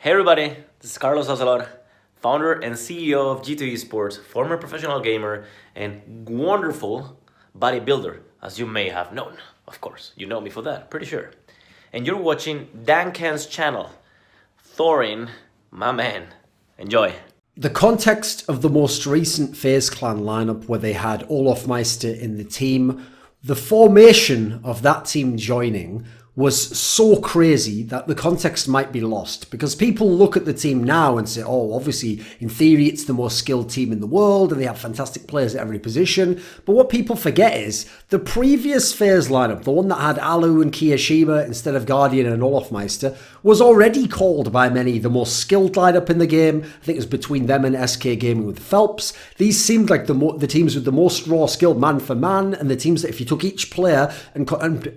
Hey everybody, this is Carlos Ocelot, founder and CEO of G2 Esports, former professional gamer, and wonderful bodybuilder, as you may have known. Of course, you know me for that, pretty sure. And you're watching Dankan's channel. Thorin, my man. Enjoy. The context of the most recent FaZe Clan lineup where they had OllieJ in the team, the formation of that team joining was so crazy that the context might be lost because people look at the team now and say, oh, obviously, in theory, it's the most skilled team in the world and they have fantastic players at every position. But what people forget is the previous FaZe lineup, the one that had Alu and Kiyashima instead of Guardian and OllieJ, was already called by many the most skilled lineup in the game. I think it was between them and SK Gaming with Phelps. These seemed like the teams with the most raw skilled man for man, and the teams that if you took each player and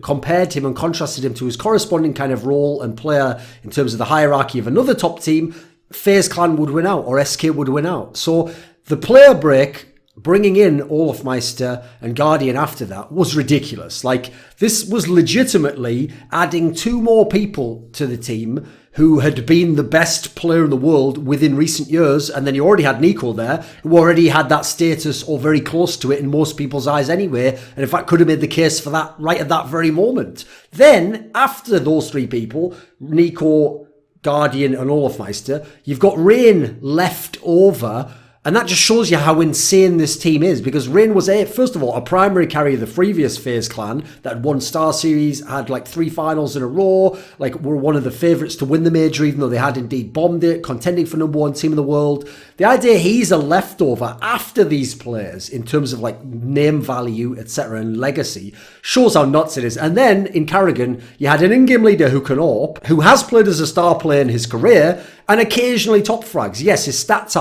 compared him and contrasted him to his corresponding kind of role and player in terms of the hierarchy of another top team, FaZe Clan would win out or SK would win out. So the player break, bringing in OllieJ and Guardian after that, was ridiculous. Like, this was legitimately adding two more people to the team who had been the best player in the world within recent years, and then you already had NiKo there, who already had that status or very close to it in most people's eyes anyway, and in fact could have made the case for that right at that very moment. Then, after those three people, NiKo, Guardian and OllieJ, you've got Rain left over. And that just shows you how insane this team is, because Rain was, first of all, a primary carry of the previous FaZe Clan that had won Star Series, had like 3 finals in a row, like were one of the favourites to win the major, even though they had indeed bombed it, contending for #1 team in the world. The idea he's a leftover after these players in terms of like name value, etc. and legacy shows how nuts it is. And then in karrigan, you had an in-game leader who can AWP, who has played as a star player in his career, and occasionally top frags. Yes, his stats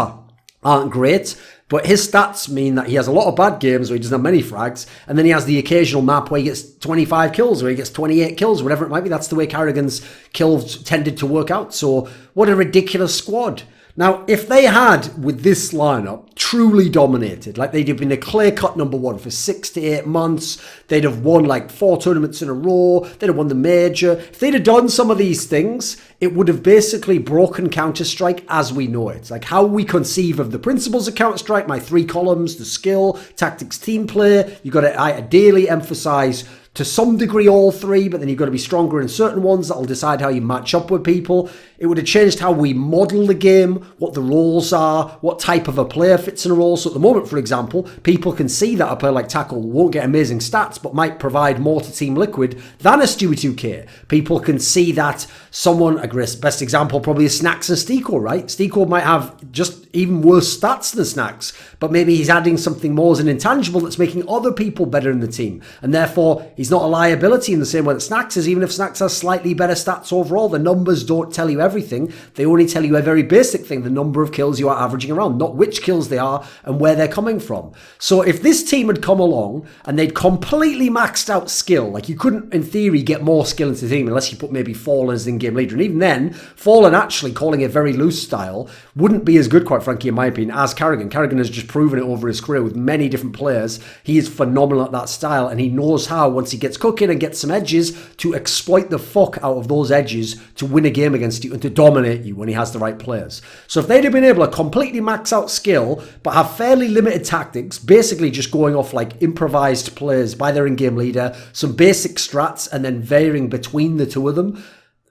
aren't great, but his stats mean that he has a lot of bad games where he doesn't have many frags, and then he has the occasional map where he gets 25 kills or he gets 28 kills, whatever it might be. That's the way karrigan's kills tended to work out. So what a ridiculous squad. Now, if they had, with this lineup, truly dominated, like they'd have been a clear-cut #1 for 6 to 8 months, they'd have won like 4 tournaments in a row, they'd have won the major. If they'd have done some of these things, it would have basically broken Counter-Strike as we know it. Like how we conceive of the principles of Counter-Strike, my 3 columns, the skill, tactics, team play. You've got to ideally emphasize to some degree all 3, but then you've got to be stronger in certain ones that'll decide how you match up with people. It would have changed how we model the game, what the roles are, what type of a player fits in a role. So at the moment, for example, people can see that a player like Tackle won't get amazing stats, but might provide more to Team Liquid than a Stewie 2K. People can see that someone, a best example probably is Snacks and Steeko, right? Steeko might have just even worse stats than Snacks, but maybe he's adding something more as an intangible that's making other people better in the team. And therefore, he's not a liability in the same way that Snacks is, even if Snacks has slightly better stats overall. The numbers don't tell you everything. They only tell you a very basic thing, the number of kills you are averaging around, not which kills they are and where they're coming from. So if this team had come along and they'd completely maxed out skill, like you couldn't in theory get more skill into the team unless you put maybe Fallen as the in-game leader. And even then, Fallen actually calling a very loose style wouldn't be as good, quite frankly, in my opinion, as karrigan. karrigan has just proven it over his career with many different players. He is phenomenal at that style, and he knows how, once he gets cooking and gets some edges, to exploit the fuck out of those edges to win a game against you and to dominate you when he has the right players. So if they'd have been able to completely max out skill, but have fairly limited tactics, basically just going off like improvised plays by their in-game leader, some basic strats, and then varying between the two of them,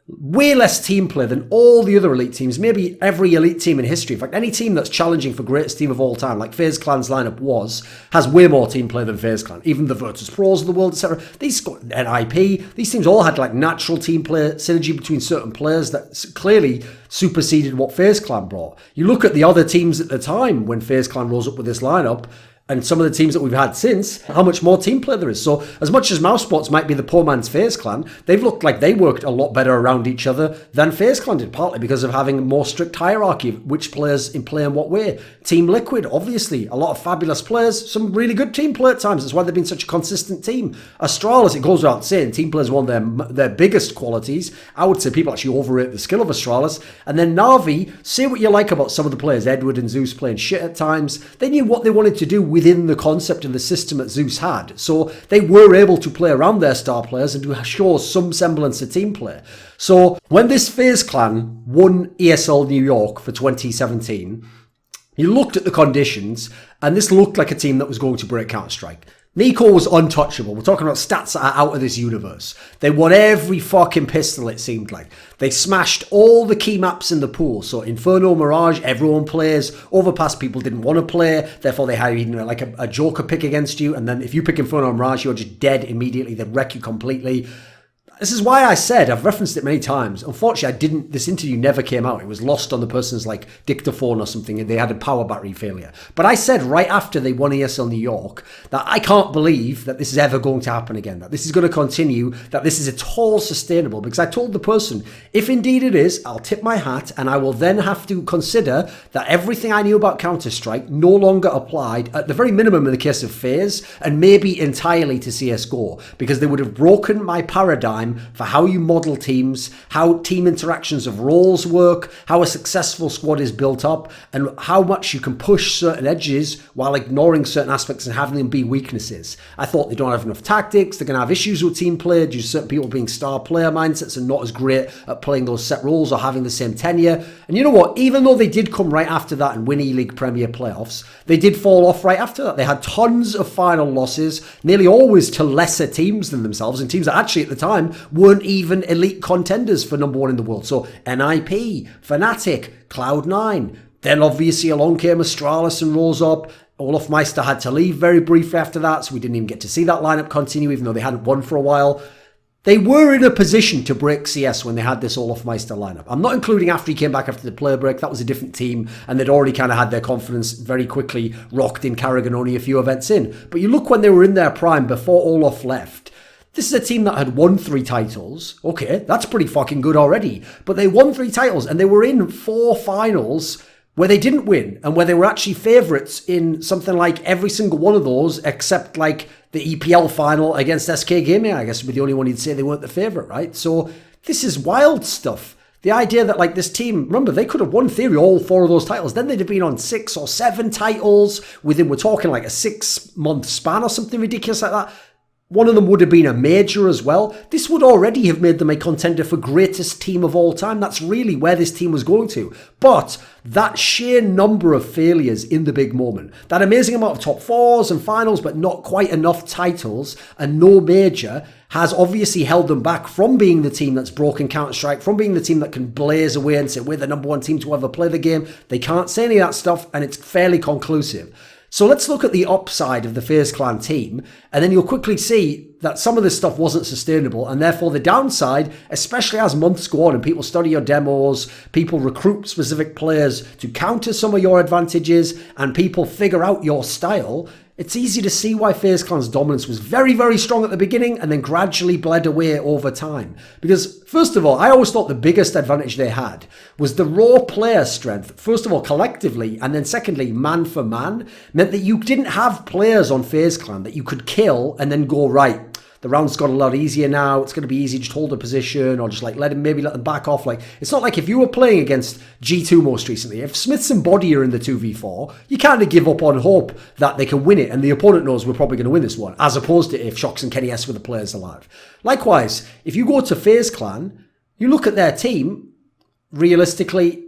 way less team play than all the other elite teams, maybe every elite team in history. In fact, any team that's challenging for greatest team of all time, like FaZe Clan's lineup has way more team play than FaZe Clan. Even the Virtus Pros of the world, etc. These NIP, these teams all had like natural team play, synergy between certain players that clearly superseded what FaZe Clan brought. You look at the other teams at the time when FaZe Clan rose up with this lineup, and some of the teams that we've had since, how much more team play there is. So as much as Mousesports might be the poor man's FaZe Clan, they've looked like they worked a lot better around each other than FaZe Clan did, partly because of having a more strict hierarchy of which players in play in what way. Team Liquid, obviously, a lot of fabulous players, some really good team play at times. That's why they've been such a consistent team. Astralis, it goes without saying, team play is one of their biggest qualities. I would say people actually overrate the skill of Astralis. And then Na'Vi, say what you like about some of the players, Edward and Zeus playing shit at times. They knew what they wanted to do within the concept and the system that Zeus had. So they were able to play around their star players and to show some semblance of team play. So when this FaZe Clan won ESL New York for 2017, you looked at the conditions, and this looked like a team that was going to break Counter-Strike. NiKo was untouchable. We're talking about stats that are out of this universe. They won every fucking pistol, it seemed like. They smashed all the key maps in the pool. So Inferno, Mirage, everyone plays. Overpass, people didn't want to play. Therefore, they had like a Joker pick against you. And then if you pick Inferno or Mirage, you're just dead immediately. They wreck you completely. This is why I said, I've referenced it many times. Unfortunately, this interview never came out. It was lost on the person's like dictaphone or something, and they had a power battery failure. But I said right after they won ESL New York that I can't believe that this is ever going to happen again, that this is going to continue, that this is at all sustainable. Because I told the person, if indeed it is, I'll tip my hat, and I will then have to consider that everything I knew about Counter-Strike no longer applied, at the very minimum in the case of FaZe, and maybe entirely to CSGO, because they would have broken my paradigm for how you model teams, how team interactions of roles work, how a successful squad is built up, and how much you can push certain edges while ignoring certain aspects and having them be weaknesses. I thought they don't have enough tactics, they're going to have issues with team play due to certain people being star player mindsets and not as great at playing those set roles or having the same tenure. And you know what? Even though they did come right after that and win E-League Premier playoffs, they did fall off right after that. They had tons of final losses, nearly always to lesser teams than themselves, and teams that actually at the time weren't even elite contenders for number one in the world. So NIP, Fnatic, Cloud9. Then obviously along came Astralis and rose up. Olofmeister had to leave very briefly after that, so we didn't even get to see that lineup continue, even though they hadn't won for a while. They were in a position to break CS when they had this Olofmeister lineup. I'm not including after he came back after the player break. That was a different team, and they'd already kind of had their confidence very quickly rocked in Carrigan only a few events in. But you look when they were in their prime before Olof left. This is a team that had won 3 titles. Okay, that's pretty fucking good already. But they won 3 titles, and they were in 4 finals where they didn't win, and where they were actually favourites in something like every single one of those, except like the EPL final against SK Gaming, I guess would be the only one you'd say they weren't the favourite, right? So this is wild stuff. The idea that like this team, remember, they could have won theory all 4 of those titles. Then they'd have been on 6 or 7 titles within, we're talking like a 6-month span or something ridiculous like that. One of them would have been a major as well. This would already have made them a contender for greatest team of all time. That's really where this team was going to. But that sheer number of failures in the big moment, that amazing amount of top 4s and finals, but not quite enough titles and no major, has obviously held them back from being the team that's broken Counter-Strike, from being the team that can blaze away and say, we're the number 1 team to ever play the game. They can't say any of that stuff, and it's fairly conclusive. So let's look at the upside of the FaZe Clan team, and then you'll quickly see that some of this stuff wasn't sustainable, and therefore the downside, especially as months go on and people study your demos, people recruit specific players to counter some of your advantages, and people figure out your style, it's easy to see why FaZe Clan's dominance was very, very strong at the beginning and then gradually bled away over time. Because, first of all, I always thought the biggest advantage they had was the raw player strength. First of all, collectively, and then secondly, man for man, meant that you didn't have players on FaZe Clan that you could kill and then go, right, the round's got a lot easier now. It's going to be easy, just hold a position or just like let them back off. Like, it's not like if you were playing against G2 most recently, if Smiths and Body are in the 2v4, you kind of give up on hope that they can win it and the opponent knows we're probably going to win this one, as opposed to if Shox and Kenny S were the players alive. Likewise, if you go to FaZe Clan, you look at their team, realistically,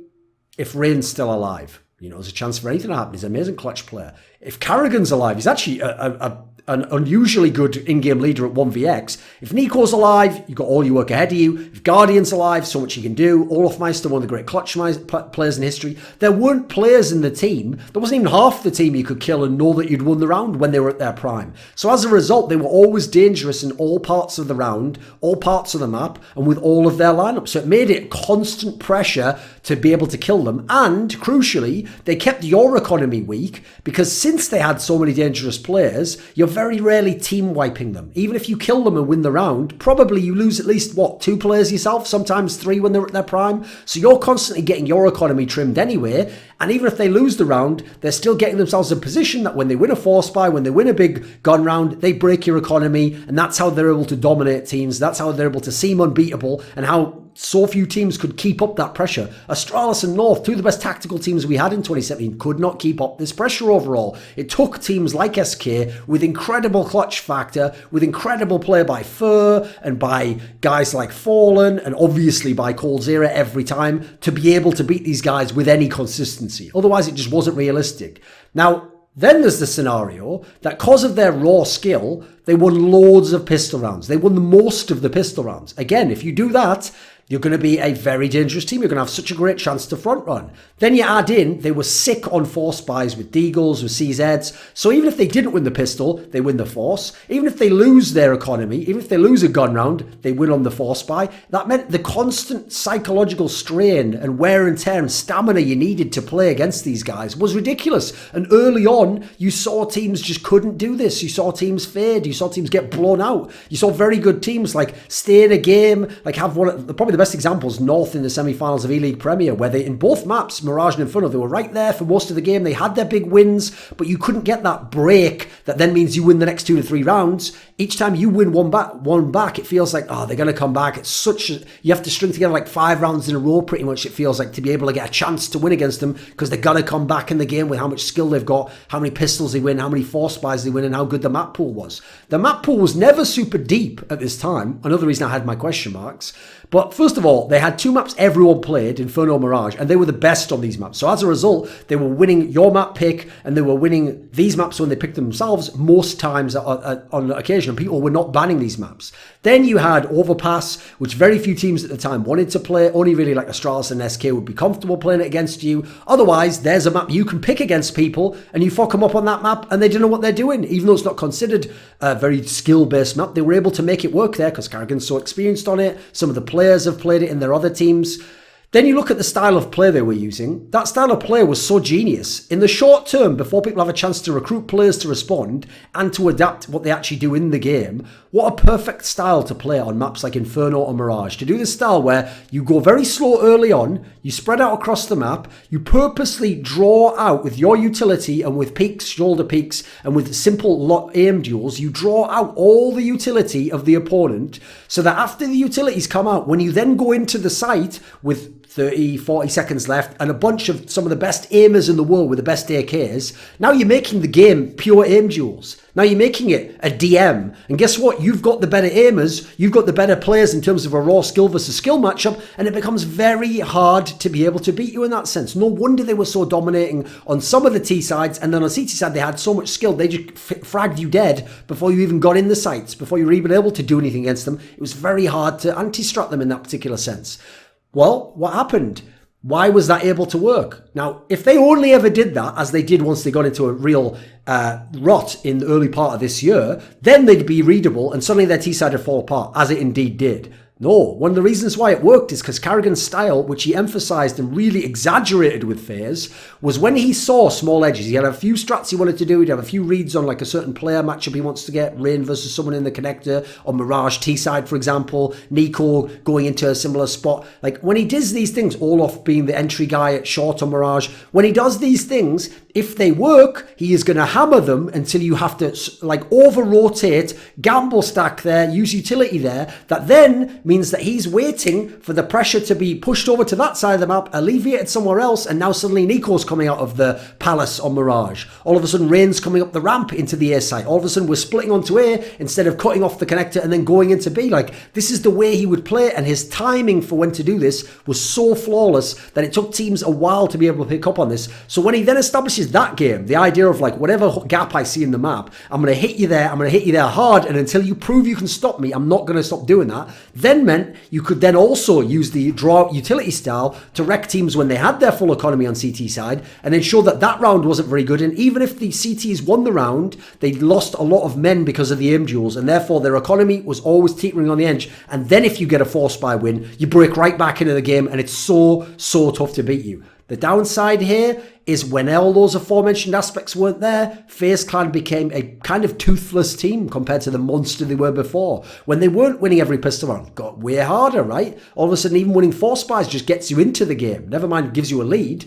if Rain's still alive, you know, there's a chance for anything to happen. He's an amazing clutch player. If Carrigan's alive, he's actually an unusually good in-game leader at 1vx. If NiKo's alive, you've got all your work ahead of you. If Guardian's alive, so much you can do. Olofmeister, one of the great clutch players in history. There weren't players in the team. There wasn't even half the team you could kill and know that you'd won the round when they were at their prime. So as a result, they were always dangerous in all parts of the round, all parts of the map, and with all of their lineups. So it made it constant pressure to be able to kill them. And, crucially, they kept your economy weak because since they had so many dangerous players, you're very rarely team wiping them. Even if you kill them and win the round, probably you lose at least, 2 players yourself, sometimes 3 when they're at their prime. So you're constantly getting your economy trimmed anyway. And even if they lose the round, they're still getting themselves in a position that when they win a force buy, when they win a big gun round, they break your economy. And that's how they're able to dominate teams. That's how they're able to seem unbeatable and how so few teams could keep up that pressure. Astralis and North, two of the best tactical teams we had in 2017, could not keep up this pressure overall. It took teams like SK with incredible clutch factor, with incredible play by Fur and by guys like Fallen and obviously by Coldzera every time to be able to beat these guys with any consistency. Otherwise, it just wasn't realistic. Now, then there's the scenario that because of their raw skill, they won loads of pistol rounds. They won the most of the pistol rounds. Again, if you do that, you're going to be a very dangerous team. You're going to have such a great chance to front run. Then you add in, they were sick on force buys with Deagles, with CZs. So even if they didn't win the pistol, they win the force. Even if they lose their economy, even if they lose a gun round, they win on the force buy. That meant the constant psychological strain and wear and tear and stamina you needed to play against these guys was ridiculous. And early on, you saw teams just couldn't do this. You saw teams fade. You saw teams get blown out. You saw very good teams like stay in a game, like have probably the best examples, North in the semi-finals of E-League Premier, where they, in both maps, Mirage and Inferno, they were right there for most of the game. They had their big wins, but you couldn't get that break that then means you win the next 2 to 3 rounds. Each time you win one back, it feels like, oh, they're going to come back. It's you have to string together like 5 rounds in a row, pretty much, it feels like, to be able to get a chance to win against them, because they're going to come back in the game with how much skill they've got, how many pistols they win, how many force buys they win, and how good the map pool was. The map pool was never super deep at this time. Another reason I had my question marks. But first of all, they had 2 maps everyone played, Inferno and Mirage, and they were the best on these maps. So as a result, they were winning your map pick, and they were winning these maps when they picked them themselves most times on occasion. People were not banning these maps. Then you had Overpass, which very few teams at the time wanted to play. Only really like Astralis and SK would be comfortable playing it against you. Otherwise, there's a map you can pick against people, and you fuck them up on that map, and they don't know what they're doing. Even though it's not considered a very skill-based map, they were able to make it work there because Karrigan's so experienced on it. Some of the players have played it in their other teams. Then you look at the style of play they were using. That style of play was so genius. In the short term, before people have a chance to recruit players to respond and to adapt what they actually do in the game, what a perfect style to play on maps like Inferno or Mirage. To do this style where you go very slow early on, you spread out across the map, you purposely draw out with your utility and with peaks, shoulder peaks, and with simple aim duels, you draw out all the utility of the opponent so that after the utilities come out, when you then go into the site with 30, 40 seconds left, and a bunch of some of the best aimers in the world with the best AKs. Now you're making the game pure aim duels. Now you're making it a DM. And guess what? You've got the better aimers, you've got the better players in terms of a raw skill versus skill matchup, and it becomes very hard to be able to beat you in that sense. No wonder they were so dominating on some of the T sides, and then on CT side they had so much skill, they just fragged you dead before you even got in the sites, before you were even able to do anything against them. It was very hard to anti-strat them in that particular sense. Well, what happened? Why was that able to work? Now, if they only ever did that, as they did once they got into a real rot in the early part of this year, then they'd be readable and suddenly their T-side would fall apart, as it indeed did. No, one of the reasons why it worked is because Karrigan's style, which he emphasised and really exaggerated with FaZe, was when he saw small edges. He had a few strats he wanted to do. He'd have a few reads on like a certain player matchup he wants to get, Rain versus someone in the connector, or Mirage T-side, for example, Nico going into a similar spot. Like when he does these things, Olaf being the entry guy at short on Mirage, when he does these things, if they work, he is going to hammer them until you have to like over-rotate, gamble stack there, use utility there, that then means that he's waiting for the pressure to be pushed over to that side of the map, alleviated somewhere else, and now suddenly Nico's coming out of the palace on Mirage. All of a sudden, Rain's coming up the ramp into the A site. All of a sudden, we're splitting onto A instead of cutting off the connector and then going into B. Like, this is the way he would play, and his timing for when to do this was so flawless that it took teams a while to be able to pick up on this. So when he then establishes that game, the idea of like, whatever gap I see in the map, I'm going to hit you there, I'm going to hit you there hard, and until you prove you can stop me, I'm not going to stop doing that, then meant you could then also use the draw out utility style to wreck teams when they had their full economy on CT side and ensure that that round wasn't very good. And even if the CTs won the round, they lost a lot of men because of the aim duels, and therefore their economy was always teetering on the edge. And then if you get a force buy win, you break right back into the game, and it's so tough to beat you. The downside here is when all those aforementioned aspects weren't there, FaZe Clan became a kind of toothless team compared to the monster they were before. When they weren't winning every pistol round, it got way harder, right? All of a sudden, even winning force buys just gets you into the game. Never mind, gives you a lead.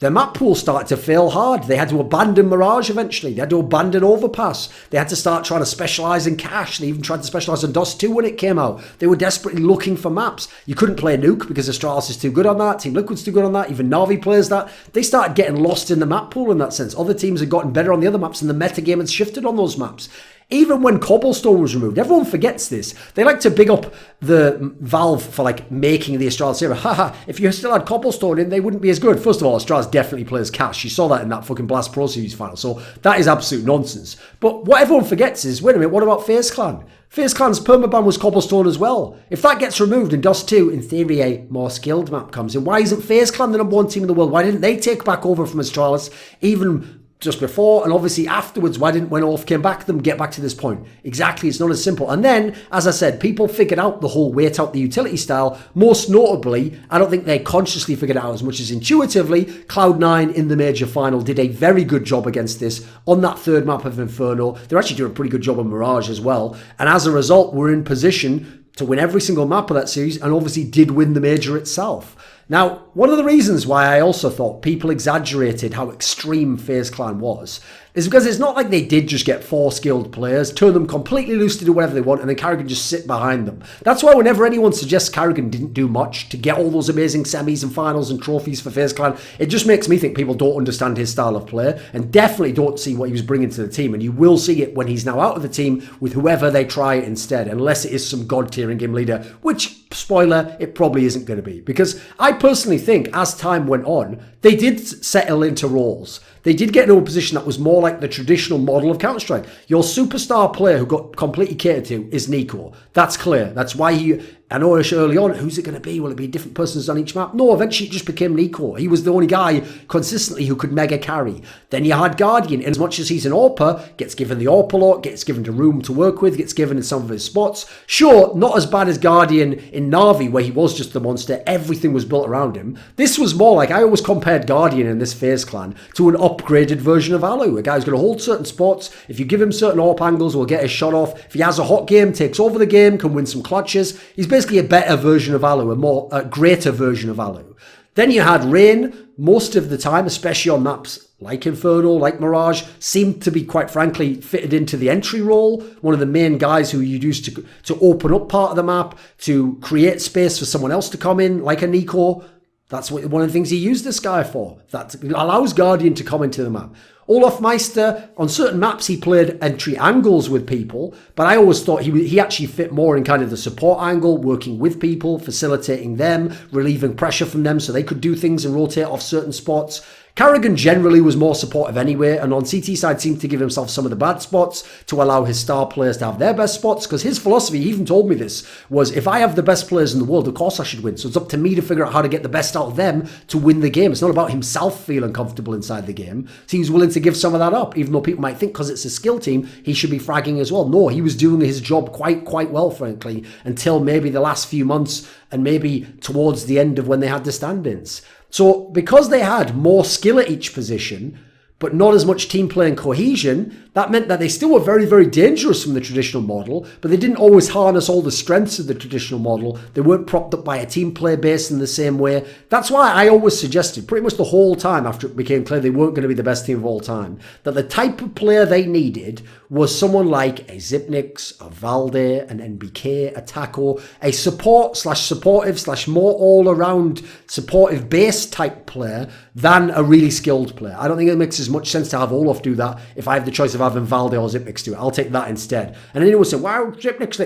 their map pool started to fail hard. They had to abandon Mirage eventually. They had to abandon Overpass. They had to start trying to specialise in Cache. They even tried to specialise in Dust 2 when it came out. They were desperately looking for maps. You couldn't play Nuke because Astralis is too good on that. Team Liquid's too good on that. Even Na'Vi plays that. They started getting lost in the map pool in that sense. Other teams had gotten better on the other maps and the metagame had shifted on those maps. Even when Cobblestone was removed, everyone forgets this. They like to big up the Valve for like making the Astralis era. Haha, if you still had Cobblestone in, they wouldn't be as good. First of all, Astralis definitely plays Cache. You saw that in that fucking Blast Pro Series final. So that is absolute nonsense. But what everyone forgets is, wait a minute, what about FaZe Clan? FaZe Clan's permaban was Cobblestone as well. If that gets removed in Dust 2, in theory a more skilled map comes in. Why isn't FaZe Clan the #1 team in the world? Why didn't they take back over from Astralis even just before and obviously afterwards? Why didn't, when Orf came back, them get back to this point? Exactly, it's not as simple. And then, as I said, people figured out the whole wait out the utility style. Most notably, I don't think they consciously figured it out as much as intuitively. Cloud9 in the major final did a very good job against this on that third map of Inferno. They're actually doing a pretty good job on Mirage as well. And as a result, we're in position to win every single map of that series and obviously did win the major itself. Now, one of the reasons why I also thought people exaggerated how extreme FaZe Clan was is because it's not like they did just get 4 skilled players, turn them completely loose to do whatever they want, and then Karrigan just sit behind them. That's why whenever anyone suggests Karrigan didn't do much to get all those amazing semis and finals and trophies for FaZe Clan, it just makes me think people don't understand his style of play and definitely don't see what he was bringing to the team. And you will see it when he's now out of the team with whoever they try instead, unless it is some god-tier in-game leader, which, spoiler, it probably isn't going to be. Because I personally think as time went on, they did settle into roles. They did get into a position that was more like the traditional model of Counter-Strike. Your superstar player who got completely catered to is Nico. That's clear. That's why he... I know early on, who's it going to be? Will it be different persons on each map? No, eventually it just became Nico. He was the only guy consistently who could mega carry. Then you had Guardian. As much as he's an AWPer, gets given the AWP a lot, gets given the room to work with, gets given in some of his spots. Sure, not as bad as Guardian in Na'Vi, where he was just the monster. Everything was built around him. This was more like, I always compared Guardian in this FaZe Clan to an upgraded version of Alu. A guy who's going to hold certain spots. If you give him certain AWP angles, will get his shot off. If he has a hot game, takes over the game, can win some clutches. He's basically a better version of Alu, a greater version of Alu. Then you had Rain, most of the time, especially on maps like Inferno, like Mirage, seemed to be, quite frankly, fitted into the entry role. One of the main guys who you'd use to open up part of the map, to create space for someone else to come in, like a Nico. That's one of the things he used this guy for. That allows Guardian to come into the map. Olaf Meister, on certain maps, he played entry angles with people, but I always thought he actually fit more in kind of the support angle, working with people, facilitating them, relieving pressure from them so they could do things and rotate off certain spots. Karrigan generally was more supportive anyway, and on CT side seemed to give himself some of the bad spots to allow his star players to have their best spots, because his philosophy, he even told me this, was if I have the best players in the world, of course I should win. So it's up to me to figure out how to get the best out of them to win the game. It's not about himself feeling comfortable inside the game. So he was willing to give some of that up, even though people might think because it's a skill team, he should be fragging as well. No, he was doing his job quite well, frankly, until maybe the last few months and maybe towards the end of when they had the stand-ins. So because they had more skill at each position, but not as much team play and cohesion, that meant that they still were very, very dangerous from the traditional model, but they didn't always harness all the strengths of the traditional model. They weren't propped up by a team play base in the same way. That's why I always suggested, pretty much the whole time after it became clear they weren't going to be the best team of all time, that the type of player they needed was someone like a Zipnix, a Valde, an NBK, a Taco, a support/supportive/ more all-around supportive base type player than a really skilled player. I don't think it makes as much sense to have Olaf do that if I have the choice of having Valde or Zipnix do it. I'll take that instead. And then anyone said, wow, Zipnix,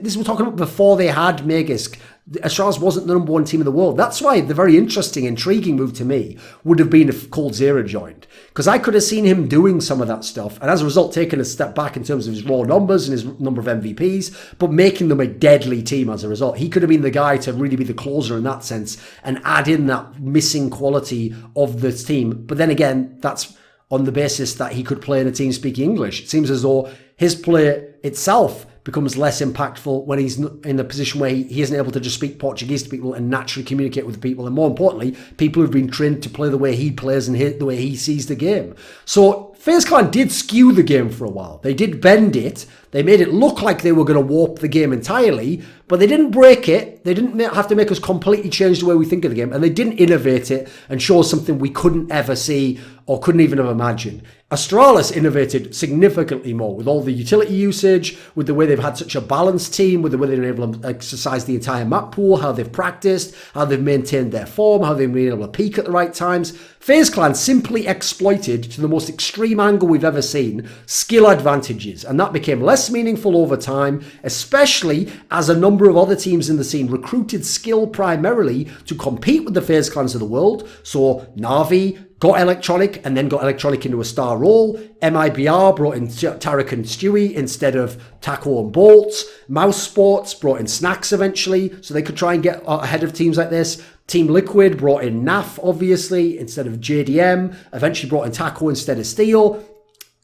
this we're talking about before they had Magisk. Astralis wasn't the #1 team in the world. That's why the very interesting, intriguing move to me would have been if coldzera joined. Because I could have seen him doing some of that stuff, and as a result taking a step back in terms of his raw numbers and his number of MVPs, but making them a deadly team as a result. He could have been the guy to really be the closer in that sense and add in that missing quality of the team. But then again, that's on the basis that he could play in a team speaking English. It seems as though his play itself becomes less impactful when he's in a position where he isn't able to just speak Portuguese to people and naturally communicate with people. And more importantly, people who've been trained to play the way he plays and the way he sees the game. So FaZe Clan did skew the game for a while. They did bend it. They made it look like they were going to warp the game entirely, but they didn't break it. They didn't have to make us completely change the way we think of the game, and they didn't innovate it and show us something we couldn't ever see or couldn't even have imagined. Astralis innovated significantly more with all the utility usage, with the way they've had such a balanced team, with the way they've been able to exercise the entire map pool, how they've practiced, how they've maintained their form, how they've been able to peak at the right times. FaZe Clan simply exploited, to the most extreme angle we've ever seen, skill advantages, and that became less meaningful over time, especially as a number of other teams in the scene recruited skill primarily to compete with the FaZe Clans of the world. So Na'Vi got Electronic and then got Electronic into a star role. MIBR brought in Tarek and Stewie instead of Taco and Bolts. Mouse Sports brought in Snacks eventually so they could try and get ahead of teams like this. Team Liquid brought in NAF, obviously, instead of JDM. Eventually brought in Taco instead of Steel.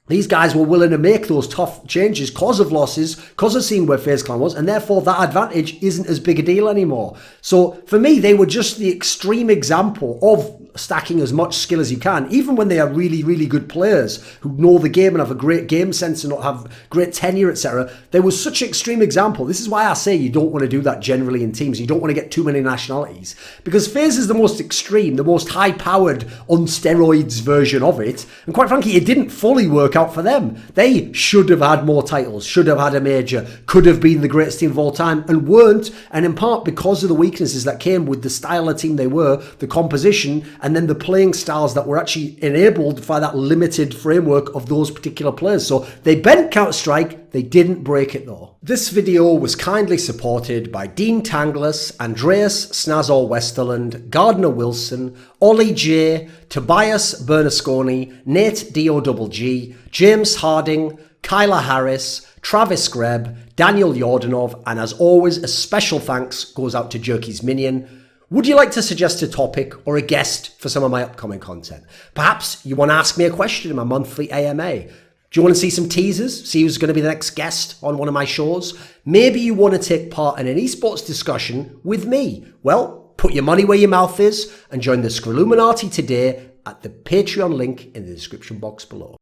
These guys were willing to make those tough changes because of losses, because of seeing where FaZe Clan was, and therefore that advantage isn't as big a deal anymore. So for me, they were just the extreme example of stacking as much skill as you can, even when they are really, really good players who know the game and have a great game sense and have great tenure, etc. There was such an extreme example. This is why I say you don't want to do that generally in teams. You don't want to get too many nationalities, because FaZe is the most extreme, the most high-powered, on steroids version of it. And quite frankly, it didn't fully work out for them. They should have had more titles, should have had a major, could have been the greatest team of all time, and weren't. And in part because of the weaknesses that came with the style of team they were, the composition, and then the playing styles that were actually enabled by that limited framework of those particular players. So they bent Counter-Strike, they didn't break it though. This video was kindly supported by Dean Tanglis, Andreas, Snazore Westerlund, Gardner Wilson, OllieJ, Tobias Bernasconi, NateDOhDoubleG, James Harding, Kyla Harris, Travis Greb, Daniel Yordanov, and as always, a special thanks goes out to Jerky's Minion. Would you like to suggest a topic or a guest for some of my upcoming content? Perhaps you want to ask me a question in my monthly AMA. Do you want to see some teasers? See who's going to be the next guest on one of my shows? Maybe you want to take part in an esports discussion with me. Well, put your money where your mouth is and join the Scrilluminati today at the Patreon link in the description box below.